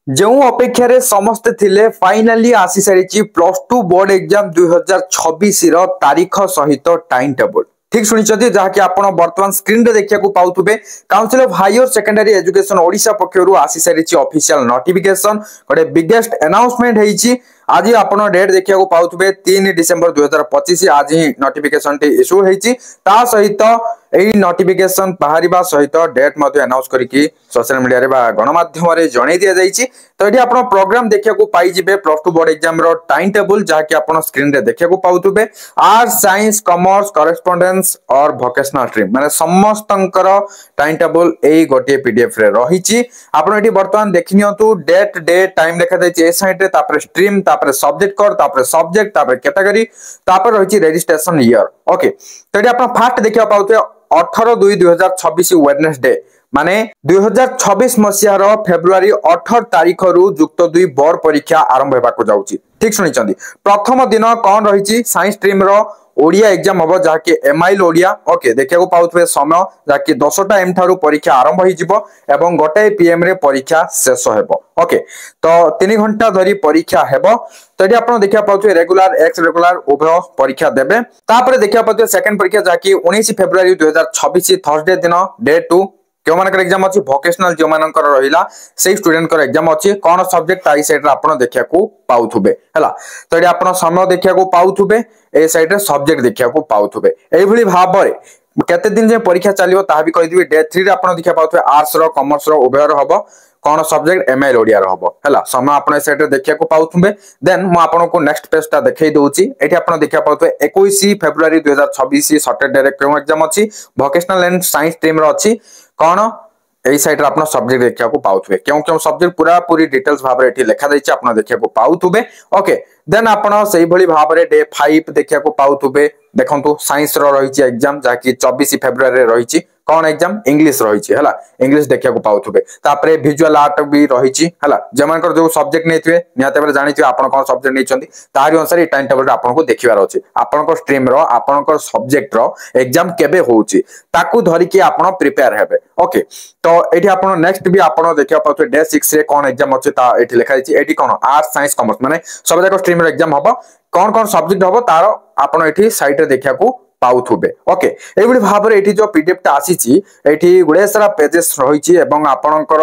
जो अपेक्षार समस्ते थिले फाइनाली आसी सारी प्लस टू बोर्ड एग्जाम 2026 तारीख सहित टाइम टेबल ठीक शुणी जहाँकि आप बर्तमान स्क्रीन रे देखा पाउथुबे council of higher secondary education Odisha पक्षरु आसी सारी ऑफिशियल नोटिफिकेशन गोटे बिगेस्ट अनाउंसमेंट होईची। आज आप डेट देखा पाउथुबे 3 डिसेंबर 2025 आज ही नोटिफिकेशन टी इश्यू होईची। ता सहित एई नोटिफिकेशन बाहरिबा सहित डेट मध्ये अनाउंस करिकी सोशल मीडिया रे बा गणमाध्यम रे जणाई दिया जाईची। तो एठी आपण प्रोग्राम देखिया को पाई जिबे प्लस टू बोर्ड एग्जाम रो टाइम टेबल जहाँकि आपण स्क्रीन रे देखिया को पाउथुबे आर्ट्स साइंस कॉमर्स करेस्पोंडेंस और वोकेशनल स्ट्रीम माने समस्तंकर टाइम टेबल एई गोटे पीडीएफ रे रहिची। आपण एठी वर्तमान देखिनियंतु डेट डे टाइम देखा जाईची ए साइड रे तापर स्ट्रीम तापर सब्जेक्ट कोड तापर सब्जेक्ट तापर कैटेगरी तापर रहिची रजिस्ट्रेशन ईयर। ओके तो एठी आपण फास्ट देखिया पाउथुबे 18/2/2026 वेडनेसडे माने 2026 मसीहार फेब्रुआरी 18 तारीख रु युक्त 2 बोर्ड परीक्षा आरंभ हेबाको जाउची। ठीक सुनिचंदी प्रथम दिन कोन रहिची साइंस स्ट्रीम रो ओडिया एग्जाम हबो जहाँकि एमआईएल ओडिया। ओके देखिया को पाउथबे समय जहाँकि 10टा एम ठारू परीक्षा आरंभ होई जिवो एवं 1 पीएम रे परीक्षा शेष हेबो। ओके तो 3 घंटा धरी परीक्षा हेबो। तो एटी आपण देखिया पाउथबे रेगुलर एक्स रेगुलर उभय परीक्षा देबे। तापर देखिया पाउथबे सेकंड परीक्षा जहाँकि 19 फेब्रुआरी 2026 थर्सडे दिन डे 2 क्यों मानकर एग्जाम अछि वोकेशनल जो मानकर रहिला सेही स्टूडेंट कर एग्जाम अछि कोन सब्जेक्ट ताई साइड रे आपण देखिया को पाउथुबे हला। तो एटी आपण समय देखिया को पाउथुबे ए साइड रे सब्जेक्ट देखिया को पाउथुबे एई भली भाबरे केते दिन जे परीक्षा चलिबो ता भी कहि दिबे डे 3 रे आपण देखिया पाउथुबे आर्ट्स रो कॉमर्स रो उभय रो हबो कोन सब्जेक्ट एमआईएल ओडिया रो हबो हला। समय आपण साइड रे देखिया को पाउथुबे देन मु आपण को नेक्स्ट पेज ता देखाई दोउची। एठी आपण देखिया पाउथुबे 21 फेब्रुआरी 2026 सैटरडे रे क्यों एग्जाम अछि वोकेशनल एंड साइंस स्ट्रीम रो अछि कोन एई साइड रे आपण सब्जेक्ट देखिया को पाउथुबे क्यों क्यों सब्जेक्ट पूरा पूरी डिटेल्स भाबरे एठी लिखा दैछि आपण देखिया को पाउथुबे। ओके देन आपण सेही भली भाबरे डे 5 देखिया को पाउथुबे देखंतु साइंस रो रहिछि एग्जाम जाकि 24 फेब्रुआरी रे रहिछि कोन एग्जाम इंग्लिश रहिछि हला इंग्लिश देखिया को पाउथुबे। तापरे विजुअल आर्ट भी रहिछि हला जमानकर जो सब्जेक्ट नेथिबे नियाते बेले जानिथिबे आपण कोन सब्जेक्ट नेछंती तारि अनुसार टाइम टेबल रे आपण को देखिबार अछि आपण को स्ट्रीम रो आपण को सब्जेक्ट रो एग्जाम केबे होउछि ताकू धरि कि आपण प्रिपेयर हेबे। ओके तो एठी आपण नेक्स्ट भी आपण देखिया पाउथबे डे 6 रे कोन एग्जाम अछि ता एठी लिखा दैछि एठी कोन आर्ट्स साइंस कॉमर्स माने सब जाक स्ट्रीम रो एग्जाम हबो कोन कोन सब्जेक्ट हबो तारो आपण एठी साइट रे देखिया को पाउथुबे। ओके एबडी भाबरे एठी जो पीडीएफ ता आसीची एठी गुडे सारा पेजेस रहिची एवं आपणकर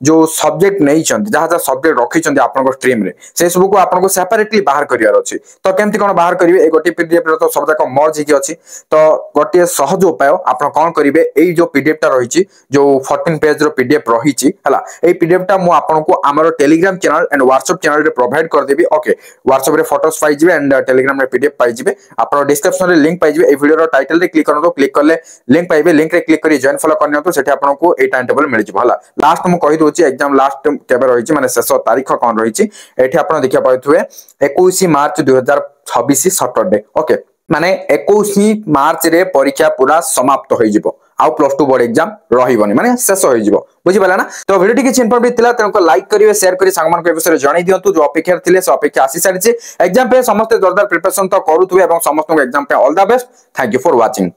जो सब्जेक्ट नै छथि जहा जहा सब्जेक्ट रखि छथि आपणको स्ट्रीम रे से सब को आपणको सेपरेटली बाहर करियार अछि। तो केमति कोन बाहर करिवे ए गोटी पीडीएफ रे तो सब जाक मर्ज हिकी अछि। तो गोटी सहज उपाय आपण कोन करिवे एई जो पीडीएफ ता रहिची जो 14 पेज रो पीडीएफ रहिची हला एई पीडीएफ ता मु आपणको हमर Telegram channel and WhatsApp channel रे प्रोवाइड कर देबी। ओके व्हाट्सएप रे फोटोस पाई जिवे एंड टेलीग्राम रे पीडीएफ पाई जिवे आपण डिस्क्रिप्शन रे लिंक पाई जिवे वीडियो रो टाइटल रे क्लिक करनो क्लिक करले लिंक पाइबे लिंक रे क्लिक करी जॉइन फॉलो करनियो तो सेठी आपनको ए टाइम टेबल मिल जिवो हला। लास्ट मु कहि दोची एग्जाम लास्ट केबे रहिची माने शेष तारीख कोन रहिची एठी आपण देखिया पाइथुवे 21 मार्च 2026 सैटरडे। ओके माने 21 मार्च रे परीक्षा पूरा समाप्त होई जिवो आउ प्लस टू बोर्ड एग्जाम रहिबोनी माने शेष होई जिवो बुझि पाला ना। तो वीडियो टिके इन्फॉर्मेटिव थिला तनको लाइक करिवे शेयर करी संगमान के विषय जणाई दियंतु जो अपेक्षा थिले से अपेक्षा आसी सारिचे एग्जाम पे समस्त जोरदार प्रिपरेशन तो करूथुवे एवं समस्त एग्जाम पे all the best. Thank you for watching.